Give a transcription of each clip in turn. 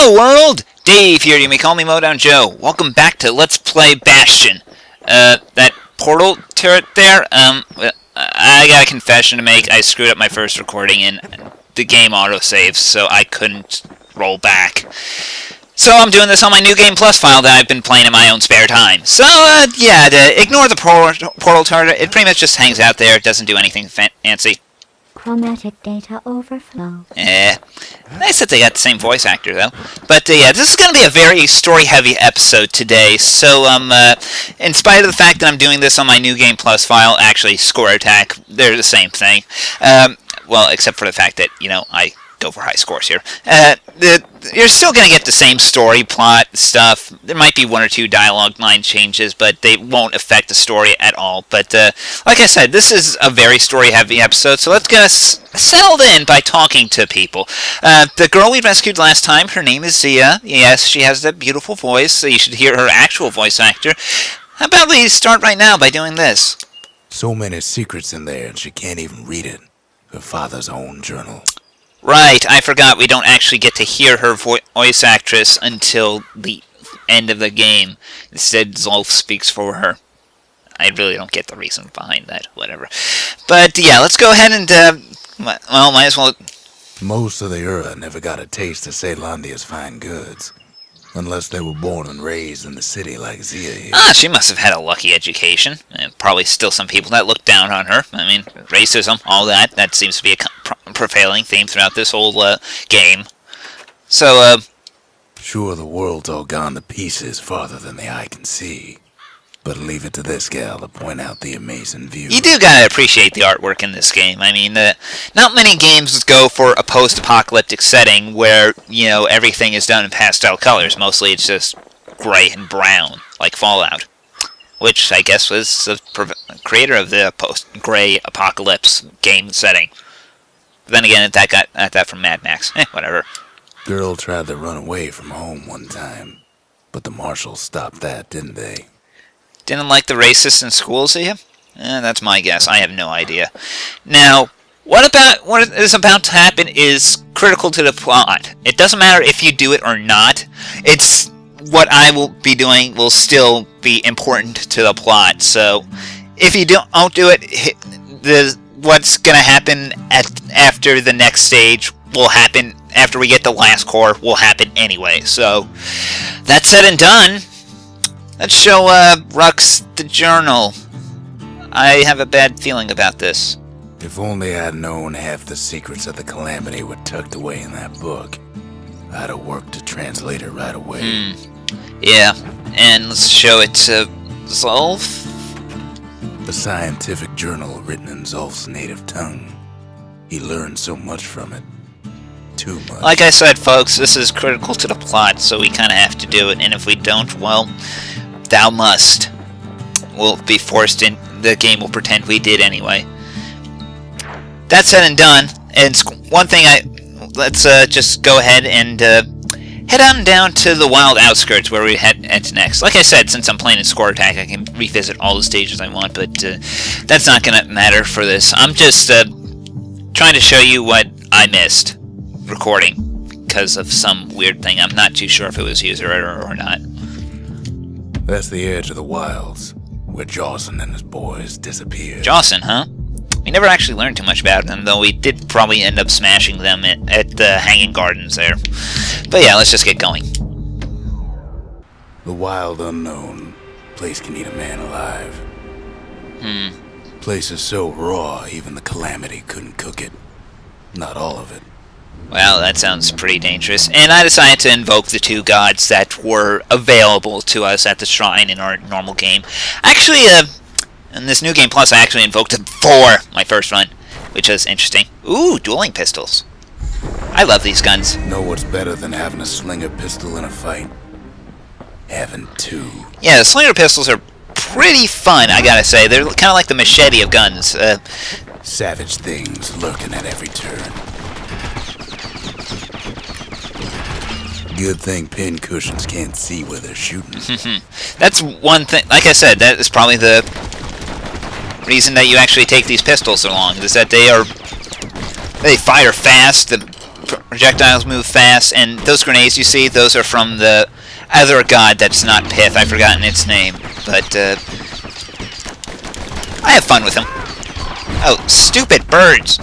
Hello world! Dave here, you may call me mowdownjoe. Welcome back to Let's Play Bastion. That portal turret there, I got a confession to make. I screwed up my first recording and the game autosaves, so I couldn't roll back. So I'm doing this on my New Game Plus file that I've been playing in my own spare time. So, yeah, ignore the portal turret. It pretty much just hangs out there. It doesn't do anything fancy. Chromatic data overflow. Nice that they got the same voice actor, though. But, yeah, this is going to be a very story-heavy episode today. So, in spite of the fact that I'm doing this on my New Game Plus file, actually, Score Attack, they're the same thing. Well, except for the fact that, you know, I go for high scores here. You're still going to get the same story plot stuff. There might be one or two dialogue line changes, but they won't affect the story at all. But like I said, this is a very story-heavy episode, so let's get us settled in by talking to people. The girl we rescued last time, her name is Zia. Yes, she has that beautiful voice, so you should hear her actual voice actor. How about we start right now by doing this? So many secrets in there, and she can't even read it. Her father's own journal. Right, I forgot we don't actually get to hear her voice actress until the end of the game. Instead, Zolf speaks for her. I really don't get the reason behind that, whatever. But, yeah, let's go ahead and, well, might as well... Most of the Ura never got a taste of Ceylondia's fine goods. Unless they were born and raised in the city like Zia here. Ah, she must have had a lucky education. And probably still some people that look down on her. I mean, racism, all that. That seems to be a prevailing theme throughout this whole game. So, Sure, the world's all gone to pieces farther than the eye can see. But leave it to this gal to point out the amazing view. You do gotta appreciate the artwork in this game. I mean, not many games go for a post-apocalyptic setting where, you know, everything is done in pastel colors. Mostly it's just gray and brown, like Fallout. Which, I guess, was the creator of the post-gray apocalypse game setting. But then again, I got that from Mad Max. Whatever. Girl tried to run away from home one time. But the marshals stopped that, didn't they? Didn't like the racists in schools, Zia? That's my guess. I have no idea. Now, what is about to happen is critical to the plot. It doesn't matter if you do it or not. It's what I will be doing will still be important to the plot. So, if you don't do it, what's going to happen after the next stage will happen after we get the last core will happen anyway. So, that said and done. Let's show Rux the journal. I have a bad feeling about this. If only I'd known half the secrets of the Calamity were tucked away in that book, I'd have worked to translate it right away. Yeah, and let's show it to Zolf. A scientific journal written in Zolf's native tongue. He learned so much from it. Too much. Like I said, folks, this is critical to the plot, so we kind of have to do it, and if we don't, well... Thou must. We'll be forced in. The game will pretend we did anyway. That said and done, and one thing let's just go ahead and head on down to the wild outskirts where we head next. Like I said, since I'm playing in Score Attack, I can revisit all the stages I want, but that's not going to matter for this. I'm just trying to show you what I missed recording because of some weird thing. I'm not too sure if it was user error or not. That's the edge of the wilds, where Jawson and his boys disappeared. Jawson, huh? We never actually learned too much about them, though we did probably end up smashing them at the Hanging Gardens there. But yeah, let's just get going. The wild unknown. Place can eat a man alive. Place is so raw, even the Calamity couldn't cook it. Not all of it. Well, that sounds pretty dangerous. And I decided to invoke the two gods that were available to us at the shrine in our normal game. Actually, in this New Game Plus, I actually invoked them for my first run, which is interesting. Ooh, dueling pistols. I love these guns. Know what's better than having a slinger pistol in a fight? Having two. Yeah, the slinger pistols are pretty fun, I gotta say. They're kind of like the machete of guns. Savage things lurking at every turn. Good thing pin cushions can't see where they're shooting. That's one thing. Like I said, that is probably the reason that you actually take these pistols along, is that they fire fast. The projectiles move fast, and those grenades you see, those are from the other god that's not Pith. I've forgotten its name, but I have fun with them. Oh, stupid birds!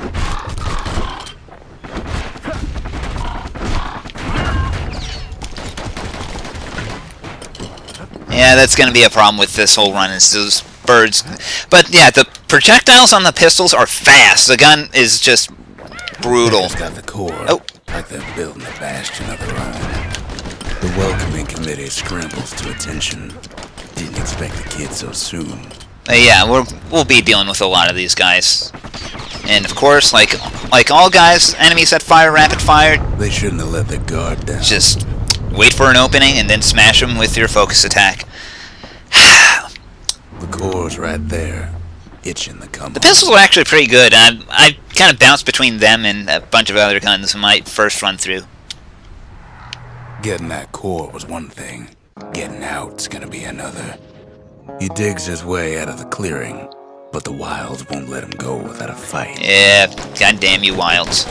Yeah, that's going to be a problem with this whole run, is those birds. But yeah, the projectiles on the pistols are fast. The gun is just brutal. It's got the core, like they're building a Bastion of their own. The welcoming committee scrambles to attention. Didn't expect the kid so soon. Yeah, we'll be dealing with a lot of these guys. And of course, like all guys, enemies that fire rapid fire, they shouldn't have let their guard down. Just wait for an opening and then smash them with your focus attack. The core's right there, itching to come. The pistols are actually pretty good. I kind of bounced between them and a bunch of other guns in my first run through. Getting that core was one thing. Getting out's gonna be another. He digs his way out of the clearing, but the wilds won't let him go without a fight. Yeah, goddamn you wilds.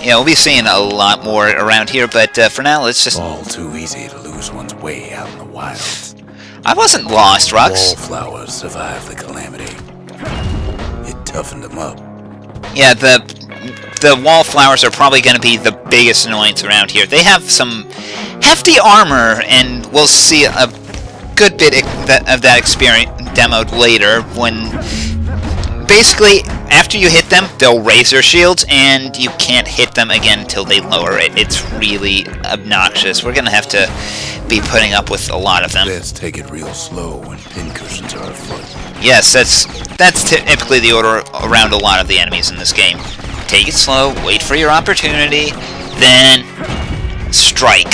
Yeah, we'll be seeing a lot more around here, but for now, let's just... All too easy to lose one's way out in the wilds. I wasn't lost, Rux. Wallflowers survived the calamity. It toughened them up. Yeah, the wallflowers are probably going to be the biggest annoyance around here. They have some hefty armor, and we'll see a good bit of that experience demoed later when... Basically, after you hit them, they'll raise their shields, and you can't hit them again until they lower it. It's really obnoxious. We're going to have to be putting up with a lot of them. Let's take it real slow when pincushions are afoot. Yes, that's typically the order around a lot of the enemies in this game. Take it slow, wait for your opportunity, then strike.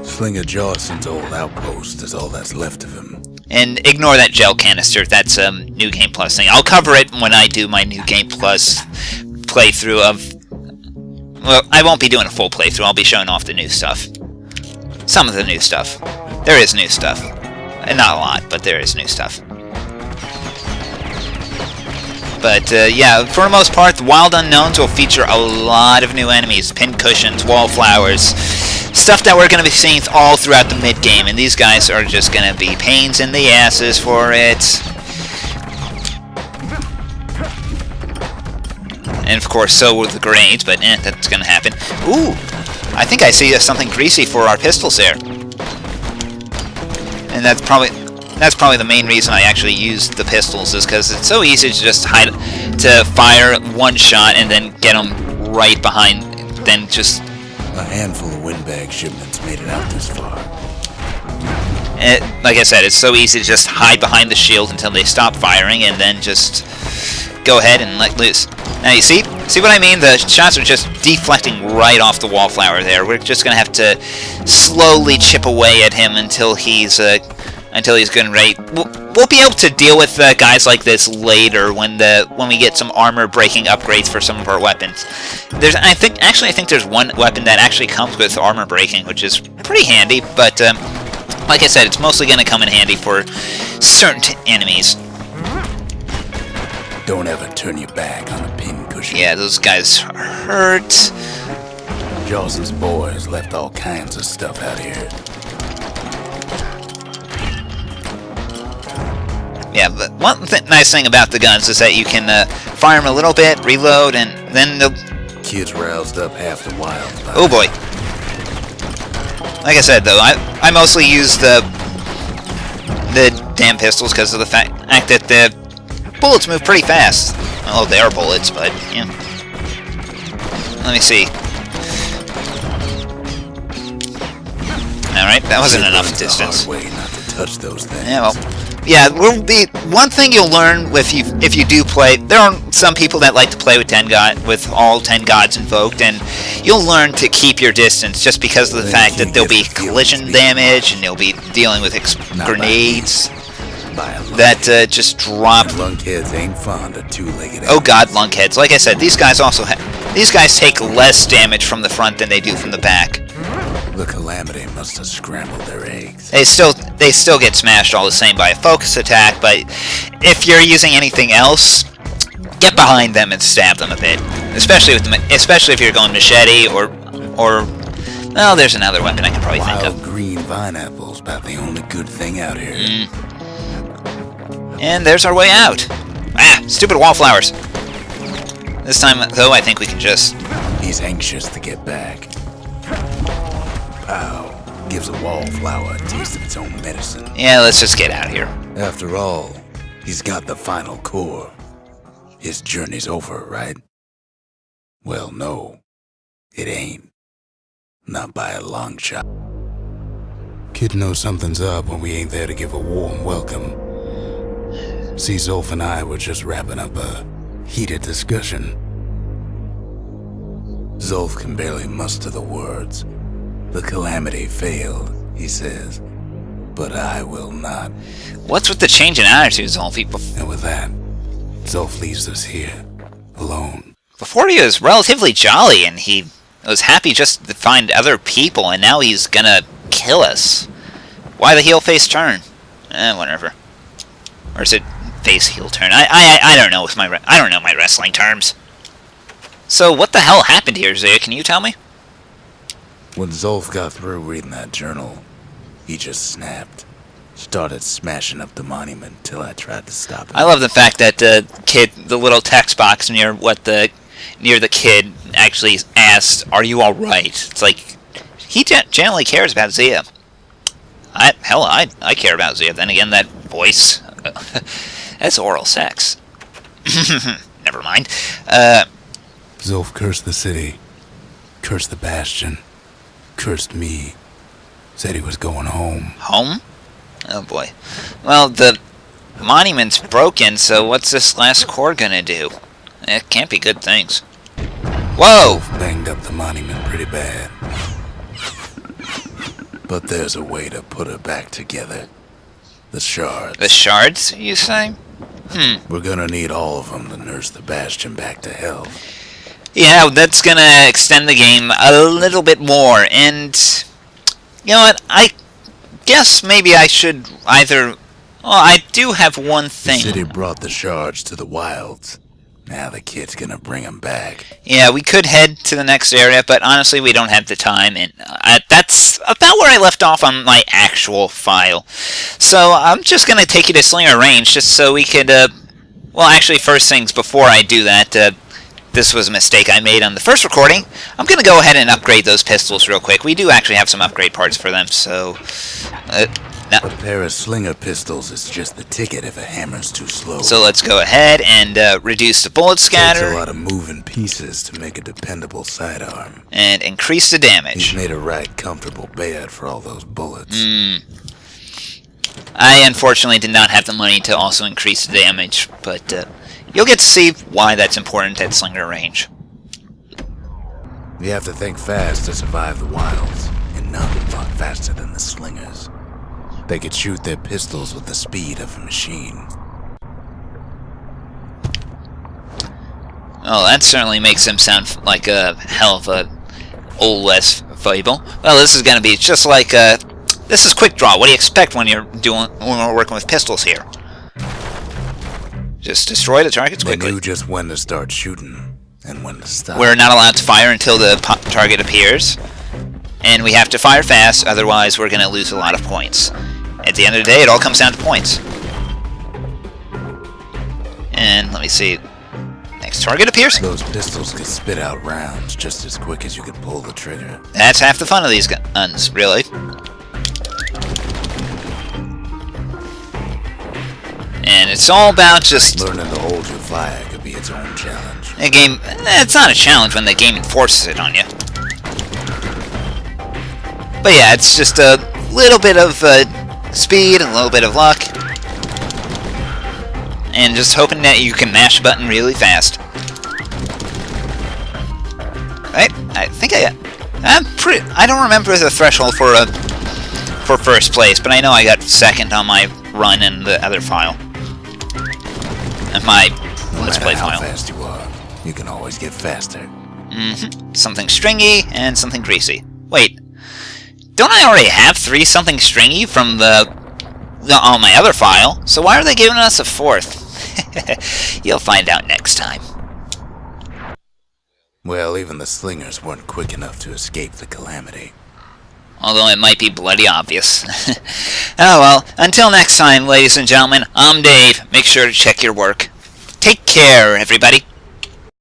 Slinger Jawson's old outpost is all that's left of him. And ignore that gel canister. That's a New Game Plus thing. I'll cover it when I do my New Game Plus playthrough of... Well, I won't be doing a full playthrough. I'll be showing off the new stuff. Some of the new stuff. There is new stuff. And not a lot, but there is new stuff. But, yeah, for the most part, the Wild Unknowns will feature a lot of new enemies. Pincushions, wallflowers... Stuff that we're going to be seeing all throughout the mid-game, and these guys are just going to be pains in the asses for it. And of course, so will the grenades, but that's going to happen. Ooh! I think I see something greasy for our pistols there. And that's probably the main reason I actually use the pistols, is because it's so easy to just fire one shot and then get them right behind, then just... A handful of windbag shipments made it out this far. Like I said, it's so easy to just hide behind the shield until they stop firing, and then just go ahead and let loose. Now you see what I mean? The shots are just deflecting right off the wallflower there. We're just gonna have to slowly chip away at him until he's good and ready. We'll be able to deal with guys like this later when we get some armor breaking upgrades for some of our weapons. I think there's one weapon that actually comes with armor breaking, which is pretty handy. But like I said, it's mostly going to come in handy for certain enemies. Don't ever turn your back on a pincushion. Yeah, those guys hurt. Jawson's boys left all kinds of stuff out here. Yeah, but one nice thing about the guns is that you can fire them a little bit, reload, and then they'll... Kids roused up half the wild. Oh boy. Like I said, though, I mostly use the damn pistols because of the fact that the bullets move pretty fast. Well, they are bullets, but, yeah. Let me see. Alright, that wasn't enough distance. Way not to touch those things. Yeah, well... Yeah, one thing you'll learn if you do play. There are some people that like to play with all 10 gods invoked, and you'll learn to keep your distance just because of the fact that there'll be collision damage, and you'll be dealing with grenades that just drop. Lunkheads ain't fond of two-legged. Oh God, lunkheads! Like I said, these guys take less damage from the front than they do from the back. The calamity must have scrambled their eggs. They still get smashed all the same by a focus attack, but if you're using anything else, get behind them and stab them a bit. Especially if you're going machete or well, there's another weapon I can probably think of. Wild green pineapples, about the only good thing out here. And there's our way out. Ah, stupid wallflowers. This time, though, I think we can just... He's anxious to get back. Pow. Gives a wallflower a taste of its own medicine. Yeah, let's just get out of here. After all, he's got the final core. His journey's over, right? Well, no. It ain't. Not by a long shot. Kid knows something's up when we ain't there to give a warm welcome. See, Zolf and I were just wrapping up a heated discussion. Zolf can barely muster the words. The calamity failed, he says. But I will not. What's with the change in attitude, Zolf? And with that, Zolf leaves us here, alone. Before he was relatively jolly, and he was happy just to find other people, and now he's gonna kill us. Why the heel face turn? Whatever. Or is it face heel turn? I don't know. I don't know my wrestling terms. So what the hell happened here, Zaya? Can you tell me? When Zolf got through reading that journal, he just snapped. Started smashing up the monument till I tried to stop him. I love the fact that the little text box near the kid actually asked, "Are you all right?" It's like he genuinely cares about Zia. I care about Zia. Then again, that voice, that's oral sex. Never mind. Zolf cursed the city, cursed the Bastion, cursed me. Said he was going home. Home? Oh boy. Well, the monument's broken, so what's this last core gonna do? It can't be good things. Whoa! Zolf banged up the monument pretty bad. But there's a way to put her back together. The shards. The shards, you say? We're gonna need all of them to nurse the Bastion back to health. Yeah, that's gonna extend the game a little bit more, and... You know what, I guess maybe I should either... Well, I do have one thing. The city brought the shards to the wilds. Now the kid's gonna bring them back. Yeah, we could head to the next area, but honestly we don't have the time, and that's about where I left off on my actual file. So I'm just gonna take you to Slinger Range, just so we could, well, actually, first things before I do that, this was a mistake I made on the first recording. I'm going to go ahead and upgrade those pistols real quick. We do actually have some upgrade parts for them, so... A pair of slinger pistols is just the ticket if a hammer's too slow. So let's go ahead and reduce the bullet scatter. Takes a lot of moving pieces to make a dependable sidearm. And increase the damage. He's made a right comfortable bed for all those bullets. I unfortunately did not have the money to also increase the damage, but... You'll get to see why that's important at Slinger Range. You have to think fast to survive the wilds, and none fought faster than the slingers. They could shoot their pistols with the speed of a machine. Oh, that certainly makes them sound like a hell of a old West fable. Well, this is going to be just like this is quick draw. What do you expect when we're working with pistols here? Just destroy the targets quickly. They knew just when to start shooting and when to stop. We're not allowed to fire until the target appears, and we have to fire fast, otherwise we're going to lose a lot of points. At the end of the day, it all comes down to points. And let me see. Next target appears. Those pistols could spit out rounds just as quick as you could pull the trigger. That's half the fun of these guns, really. And it's all about just... Learning to hold your fire could be its own challenge. A game... It's not a challenge when the game enforces it on you. But yeah, it's just a little bit of speed, a little bit of luck. And just hoping that you can mash a button really fast. Right? I think I don't remember the threshold for first place, but I know I got second on my run in the other file. And my Let's Play file. How fast you are, you can always get faster. Something stringy and something greasy. Wait, don't I already have 3 something stringy from on my other file? So why are they giving us a 4th? You'll find out next time. Well, even the slingers weren't quick enough to escape the calamity. Although it might be bloody obvious. Oh well, until next time, ladies and gentlemen, I'm Dave. Make sure to check your work. Take care, everybody.